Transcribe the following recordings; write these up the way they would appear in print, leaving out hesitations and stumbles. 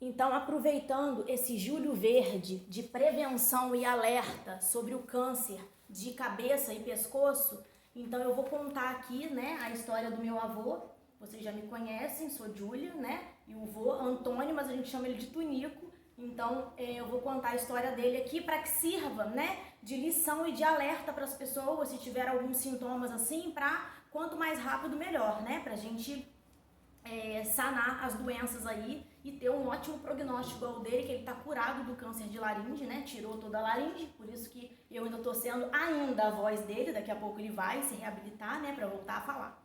Então, aproveitando esse julho verde de prevenção e alerta sobre o câncer de cabeça e pescoço, então eu vou contar aqui, né, a história do meu avô. Vocês já me conhecem, sou Júlia, né, e o vô Antônio, mas a gente chama ele de Tunico. Então, eu vou contar a história dele aqui para que sirva, né, de lição e de alerta para as pessoas, se tiver alguns sintomas assim, para quanto mais rápido melhor, né, para a gente sanar as doenças aí e ter um ótimo prognóstico igual o dele, que ele tá curado do câncer de laringe, né? Tirou toda a laringe, por isso que eu ainda tô sendo ainda a voz dele, daqui a pouco ele vai se reabilitar, né, para voltar a falar.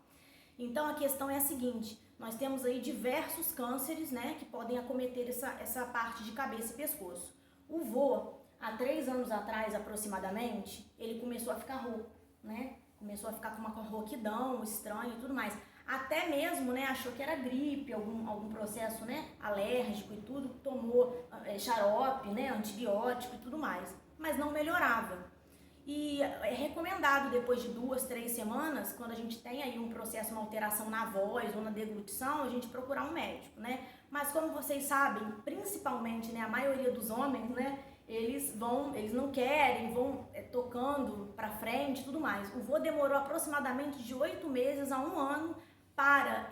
Então a questão é a seguinte, nós temos aí diversos cânceres, né, que podem acometer essa parte de cabeça e pescoço. O vô, há 3 anos atrás aproximadamente, ele começou a ficar rouco, né? Começou a ficar com uma rouquidão estranha e tudo mais. Até mesmo, né, achou que era gripe, algum processo, né, alérgico e tudo, tomou xarope, né, antibiótico e tudo mais, mas não melhorava. E é recomendado depois de 2, 3 semanas, quando a gente tem aí um processo, uma alteração na voz ou na deglutição, a gente procurar um médico, né? Mas como vocês sabem, principalmente, né, a maioria dos homens, né, eles não querem, vão tocando pra frente e tudo mais. O vô demorou aproximadamente de 8 meses a 1 ano para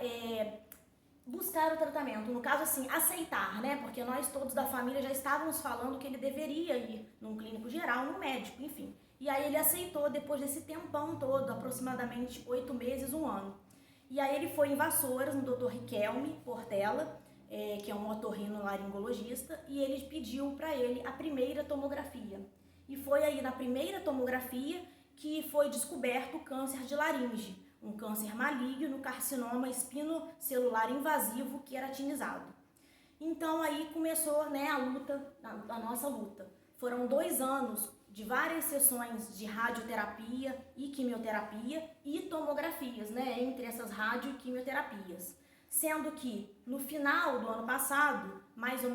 buscar o tratamento, no caso assim, aceitar, né, porque nós todos da família já estávamos falando que ele deveria ir num clínico geral, num médico, enfim. E aí ele aceitou depois desse tempão todo, aproximadamente 8 meses, 1 ano. E aí ele foi em Vassouras, no Dr. Riquelme Portela, que é um otorrinolaringologista, e ele pediu para ele a primeira tomografia. E foi aí na primeira tomografia que foi descoberto o câncer de laringe, um câncer maligno, carcinoma espinocelular invasivo queratinizado. Então aí começou, né, a nossa luta. Foram 2 anos de várias sessões de radioterapia e quimioterapia e tomografias, né, entre essas radio e quimioterapias. Sendo que no final do ano passado,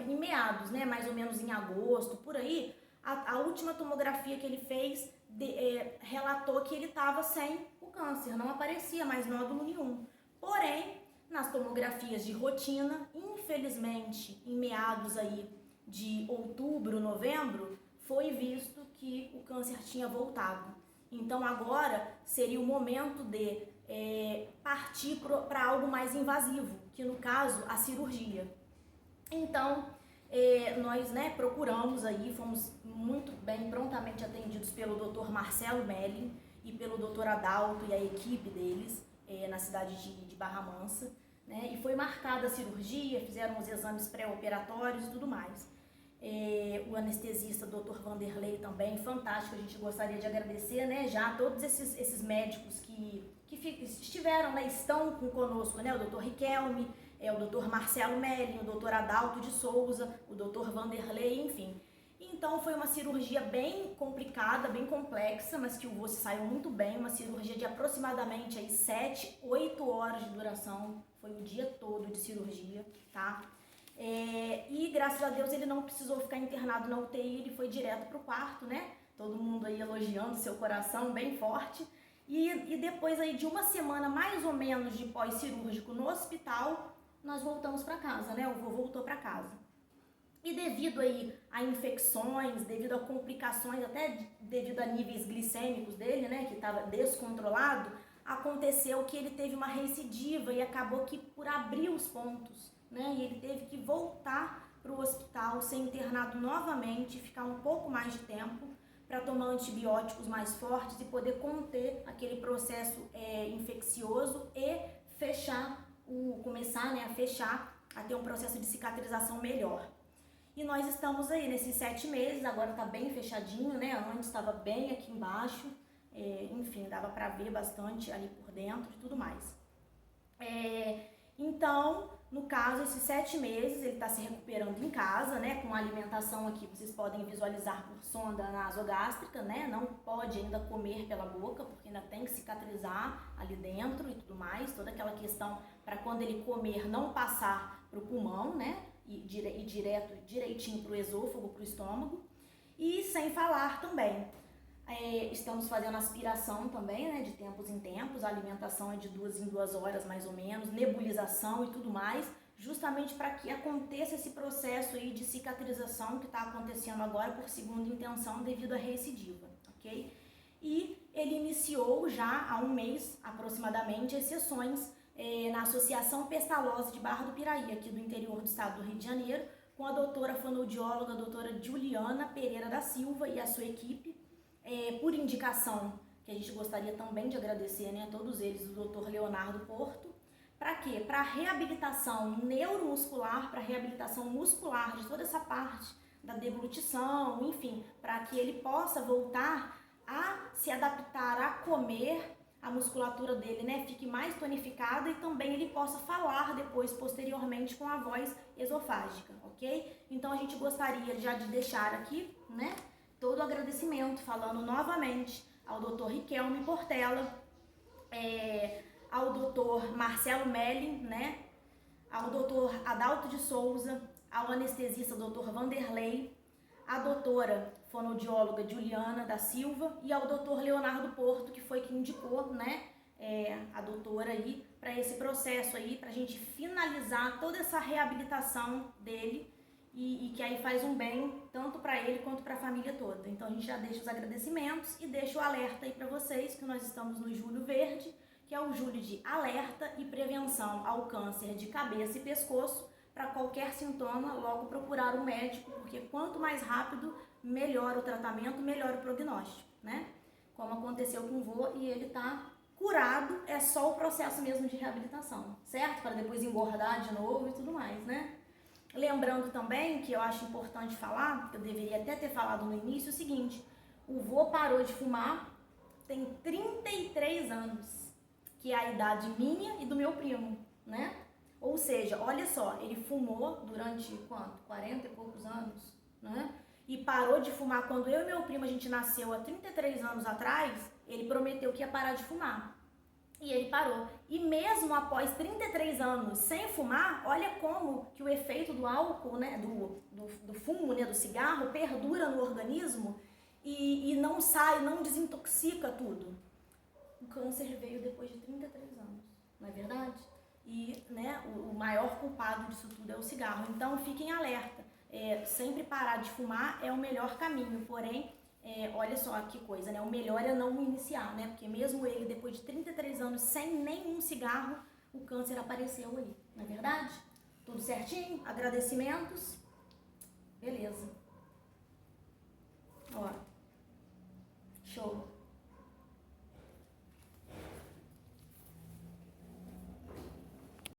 em meados, né, mais ou menos em agosto, por aí, a última tomografia que ele fez relatou que ele estava sem o câncer, não aparecia mais nódulo nenhum. Porém, nas tomografias de rotina, infelizmente, em meados aí de outubro, novembro, foi visto que o câncer tinha voltado. Então agora seria o momento de partir para algo mais invasivo, que no caso a cirurgia. Então nós, né, procuramos aí, fomos muito bem prontamente atendidos pelo Dr. Marcelo Melling e pelo Dr. Adalto e a equipe deles na cidade de Barra Mansa, né, e foi marcada a cirurgia, fizeram os exames pré-operatórios e tudo mais. O anestesista Dr. Vanderlei também, fantástico, a gente gostaria de agradecer, né, já todos esses médicos que estiveram, né, estão conosco, né, o Dr. Riquelme, o Dr. Marcelo Melling, o Dr. Adalto de Souza, o Dr. Vanderlei, enfim. Então foi uma cirurgia bem complicada, bem complexa, mas que o vô saiu muito bem, uma cirurgia de aproximadamente aí 7, 8 horas de duração, foi o dia todo de cirurgia, tá? E graças a Deus ele não precisou ficar internado na UTI, ele foi direto pro quarto, né? Todo mundo aí elogiando seu coração bem forte. E depois aí de 1 semana mais ou menos de pós-cirúrgico no hospital, nós voltamos para casa, né? O vô voltou para casa. E devido aí a infecções, devido a complicações, até devido a níveis glicêmicos dele, né, que estava descontrolado, aconteceu que ele teve uma recidiva e acabou que por abrir os pontos, né, e ele teve que voltar para o hospital, ser internado novamente, ficar um pouco mais de tempo para tomar antibióticos mais fortes e poder conter aquele processo infeccioso e começar, né, a fechar, a ter um processo de cicatrização melhor. E nós estamos aí nesses 7 meses, agora tá bem fechadinho, né? Antes estava bem aqui embaixo, enfim, dava para ver bastante ali por dentro e tudo mais. Então, no caso, esses 7 meses ele está se recuperando em casa, né? Com a alimentação aqui, vocês podem visualizar por sonda nasogástrica, né? Não pode ainda comer pela boca, porque ainda tem que cicatrizar ali dentro e tudo mais. Toda aquela questão para quando ele comer não passar para o pulmão, né? E direitinho para o esôfago, para o estômago. E sem falar também, estamos fazendo aspiração também, né, de tempos em tempos, a alimentação é de 2 em 2 horas mais ou menos, nebulização e tudo mais, justamente para que aconteça esse processo aí de cicatrização que está acontecendo agora por segunda intenção devido à recidiva, ok? E ele iniciou já há um mês aproximadamente as sessões na Associação Pestalozzi de Barra do Piraí, aqui do interior do estado do Rio de Janeiro, com a doutora fonoaudióloga, a doutora Juliana Pereira da Silva e a sua equipe, por indicação, que a gente gostaria também de agradecer, né, a todos eles, o doutor Leonardo Porto. Para quê? Para reabilitação neuromuscular, para reabilitação muscular de toda essa parte da deglutição, enfim, para que ele possa voltar a se adaptar a comer, a musculatura dele, né, fique mais tonificada e também ele possa falar depois, posteriormente, com a voz esofágica, ok? Então a gente gostaria já de deixar aqui, né, todo o agradecimento, falando novamente ao Dr. Riquelme Portela, ao Dr. Marcelo Melli, né, ao Dr. Adalto de Souza, ao anestesista Dr. Vanderlei, a doutora fonoaudióloga Juliana da Silva e ao Dr. Leonardo Porto, que foi quem indicou, né, a doutora aí para esse processo aí, para a gente finalizar toda essa reabilitação dele e que aí faz um bem tanto para ele quanto para a família toda. Então a gente já deixa os agradecimentos e deixa o alerta aí para vocês que nós estamos no Julho Verde, que é o julho de alerta e prevenção ao câncer de cabeça e pescoço. Para qualquer sintoma, logo procurar um médico, porque quanto mais rápido, melhor o tratamento, melhor o prognóstico, né? Como aconteceu com o vô e ele tá curado, é só o processo mesmo de reabilitação, certo? Para depois engordar de novo e tudo mais, né? Lembrando também, que eu acho importante falar, que eu deveria até ter falado no início, o seguinte: o vô parou de fumar, tem 33 anos, que é a idade minha e do meu primo, né? Ou seja, olha só, ele fumou durante quanto? 40 e poucos anos, né? E parou de fumar quando eu e meu primo, a gente nasceu há 33 anos atrás, ele prometeu que ia parar de fumar. E ele parou. E mesmo após 33 anos sem fumar, olha como que o efeito do álcool, né, do fumo, né, do cigarro, perdura no organismo e não sai, não desintoxica tudo. O câncer veio depois de 33 anos, não é verdade? E, né, o maior culpado disso tudo é o cigarro. Então fiquem alerta, sempre parar de fumar é o melhor caminho, porém, olha só que coisa, né? O melhor é não iniciar, né? Porque mesmo ele, depois de 33 anos sem nenhum cigarro, o câncer apareceu ali, não é verdade? Tudo certinho? Agradecimentos? Beleza. Ó, show.